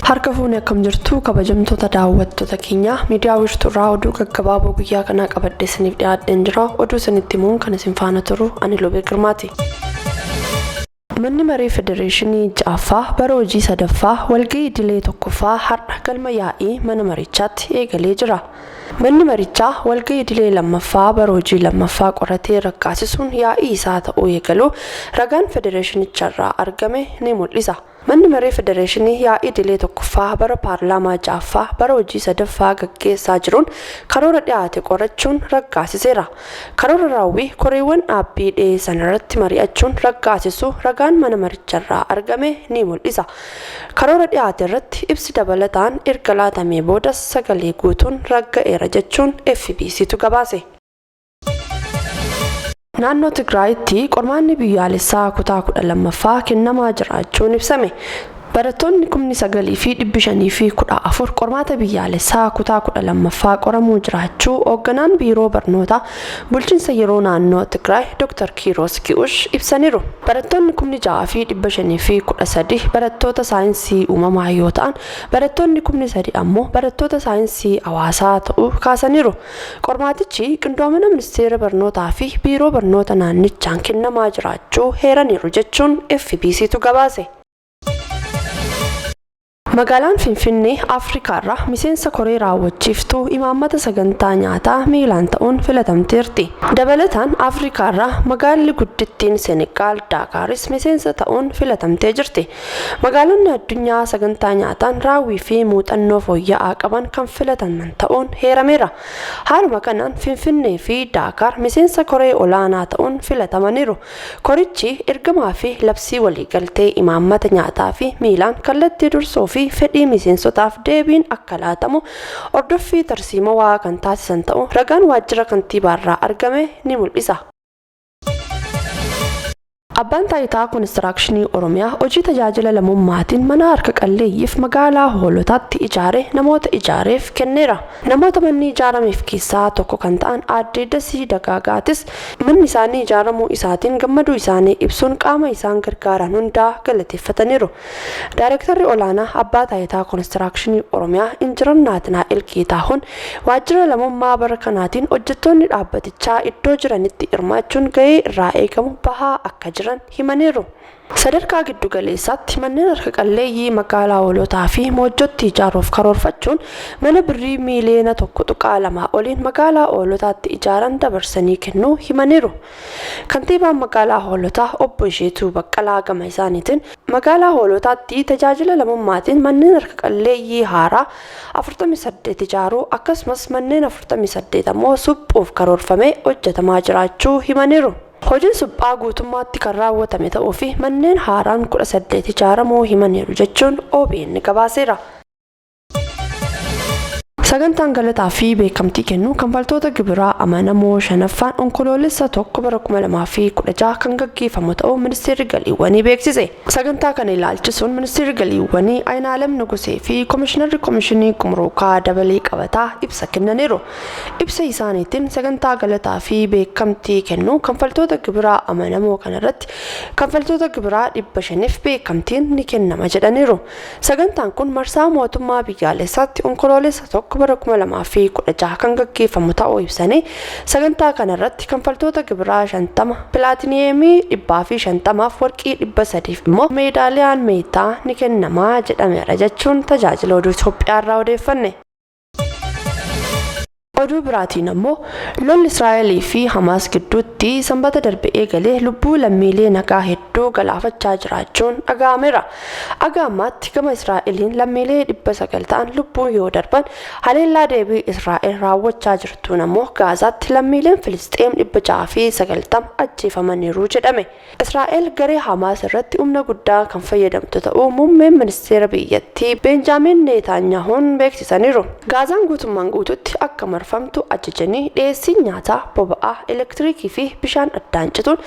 Harka fuunee akkam jirtu kabajamtoota daawwattoota keenya miidiyaa wiirtuurraa oduu gaggabaaboo guyyaa kanaa qabadde isiniif dhiyaadheen jira. Oduu isinitti himuun kan isin faana turu ani Lobee Girmaati. Manni Maree Federeeshinii Ja'affaa bara hojii sadaffaa walgahii idilee tokkoffaa har'a galma yaa'ii mana marichaatti eegalee jira. Manni marichaa walgahii idilee lammaffaa bara hojii lammaffaa qoratee raggaasisuun yaa'ii isaa ta'uu eegalu ragaan federeeshinicharraa argame ni mul'isa. Manni Maree Federeeshinii yaa'ii idilee tokkoffaa bara paarlaamaa Ja'affaa bara hojii sadaffaa gaggeessaa jiruun karoora dhiyaate qorachuun raggaasiseera. Karoora raawwii koreewwan dhaabbii dhiyeessan irratti mari'achuun raggaasisu ragaan mana maricharraa argame ni mul'isa. Karoora dhiyaate irratti ibsi dabalataan erga laatamee booda sagalee guutuun ragga'eera jechuun FBCtu gabaase. Naannoo Tigraayitti qormaanni biyyaalessaa kutaa 12ffaa kennamaa jiraachuun ibsame. Barattoonni 9,514 qormaata biyyaalessaa kutaa 12ffaa qoramuu jiraachuu hoogganaan biiroo barnoota bulchiinsa yeroo naannoo Tigraay Dr. Kiiros Ki'ush ibsaniiru. Barattoonni 6,513 barattoota saayinsii uumamaa yoo ta'an, barattoonni 3,000 ammoo barattoota saayinsii hawaasaa ta'uu kaasaniiru. Qormaatichi qindoomina ministeera barnootaa fi biiroo barnoota naannichaan kennamaa jiraachuu heeraniiru jechuun FBCtu gabaase. Magaalaan Finfinnee Afrikaarraa miseensa koree raawwachiiftuu imaammata sagantaa nyaataa miilaan ta'uun filatamteerti. Dabalataan Afrikaarraa magaalli guddittiin Senegaal Daakaaris miseensa ta'uun filatamtee jirti. Magaalonni addunyaa sagantaa nyaataan raawwii fi muuxannoo fooyya'aa qaban kan filataman ta'uun heerameera. Haaluma kanaan Finfinnee fi Daakaar miseensa koree olaanaa ta'uun filatamaniiru. Korichi ergamaa fi labsii waliigaltee imaammata nyaataa fi miilaan kallattii dursoo fi fedhii miseensotaaf deebiin akka laatamu ordoffii tarsiimawaa kan taasisan ta'uu ragaan waajjira kantiibaarraa argame ni mul'isa. Abbaan taayitaa Koonistirakshinii Oromiyaa hojii tajaajila lamummaatiin mana harka qalleeyyiif magaalaa Hoolotaatti ijaare namoota ijaareef kenneera. Namoota manni ijaarameef keessaa tokko kan ta'an Aadde Dasii Dagaagaatis manni isaanii ijaaramuu isaatiin gammaduu isaanii ibsuun qaama isaan gargaaran hundaa galateeffataniiru. Daayirektarri olaanaa Abbaa taayitaa Koonistirakshinii Oromiyaa Injiinar Naatnaa'el Geetaahuun waajjira lamummaa bara kanaatiin hojjettoonni dhaabbatichaa iddoo jiranitti hirmaachuun gahee irraa eegamu bahaa akka jiran himaniiru. Sadarkaa giddu galeessaatti manneen harka qalleeyyii magaalaa Hoolotaa fi Moojjotti ijaaruuf karoorfachuun mana birrii miiliyoona 1.2 oliin magaalaa Hoolotaatti ijaaran dabarsanii kennuu himaniiru. Kantiibaan magaalaa Hoolotaa obbo Isheetuu Baqqalaa gama isaaniitiin magaalaa Hoolotaatti tajaajila lamummaatiin manneen harka qalleeyyii haaraa 48 ijaaruu akkasumas manneen 48 ammoo suphuuf karoorfamee hojjetamaa jiraachuu himaniiru. Hojiin suphaa guutummaatti kan raawwatame ta'uu fi manneen haaraan 18 ijaaramuu himaniiru jechuun OBN gabaaseera. Sagantaan galataa fi beekamtii kennuu kanfaltoota gibiraa amanamoo shanaffaan onkoloolessa 1 bara 2016 kan gaggeeffamu ta'uu ministeerri galiiwwanii beeksise. Sagantaa kana ilaalchisuun ministeerri galiiwwanii Aynaalem Nugusee fi Komishinarri Komishinii Gumruukaa Dabalee Qabataa ibsa kennaniiru. Ibsa isaaniitiin sagantaa galataa fi beekamtii kennuu kanfaltoota gibiraa amanamoo kanarratti kanfaltoota gibiraa 500f beekamtiin ni kennama jedhaniiru. Sagantaan kun marsaa mootummaa biyyaalessaatti onkoloolessa 1 bara 2016 kan gaggeeffamu ta'uu ibsanii sagantaa kanarratti kanfaltoota gibiraa 50 pilaatineemii 150 fi warqii 300 immoo meedaaliyaan meetaa ni kennamaa jedhameera jechuun tajaajila oduu Itoophiyaarraa odeeffanne. Oduu biraatiin ammoo lolli Israa'elii fi Hamaas gidduutti sanbata darbe eegalee lubbuu lammiilee nagaa hedduu galaafachaa jiraachuun dhaga'ameera. Aga ammaatti gama Israa'eliin lammiilee 900 ta'an lubbuu yoo darban haleellaa deebii Israa'el raawwachaa jirtuun ammoo Gaazaatti lammiileen Filisxeem 690 ajjeefamaniiru jedhame. Israa'el garee Hamaas irratti humna guddaa kan fayyadamtu ta'uu muummeen ministeera biyyattii Benjaamin Netanyahuun beeksisaniiru. Gaazaan guutummaan guututti akka marfamtu ajajanii dhiyeessiin nyaataa, boba'aa, elektiriikii fi bishaan addaan cituun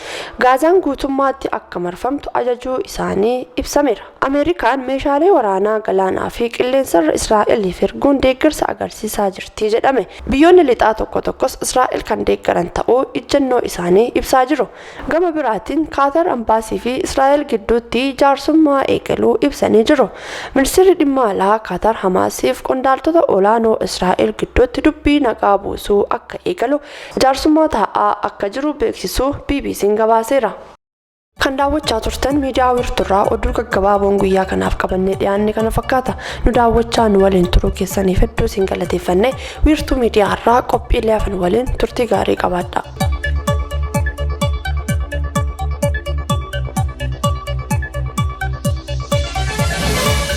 Gaazaan guutummaatti akka marfamtu ajajuu isaanii ibsameera. Ameerikaan meeshaalee waraanaa galaanaa fi qilleensarra Israa'eliif erguun deeggarsa agarsiisaa jirti jedhame. Biyyoonni lixaa tokko tokkos Israa'el kan deeggaran ta'uu ejjennoo isaanii ibsaa jiru. Gama biraatiin Kaatar ambaasii fi Israa'el gidduutti jaarsummaa eegaluu ibsanii jiru. Ministeerri dhimma alaa Kaatar Hamaasiif qondaaltota olaanoo Israa'el gidduutti dubbii nagaa buusuu akka eegalu jaarsummaa taa'aa akka jiru beeksisuu BBC'n gabaaseera. Kan daawwachaa turtan miidiyaa Wiirtuurraa oduu gaggabaaboon guyyaa kanaaf qabannee dhiyaanne kana fakkaata. Nu daawwachaa nu waliin turuu keessaniif hedduu isin galateeffanne. Wiirtuu miidiyaarraa qophiilee hafan waliin turtii gaarii qabaadhaa.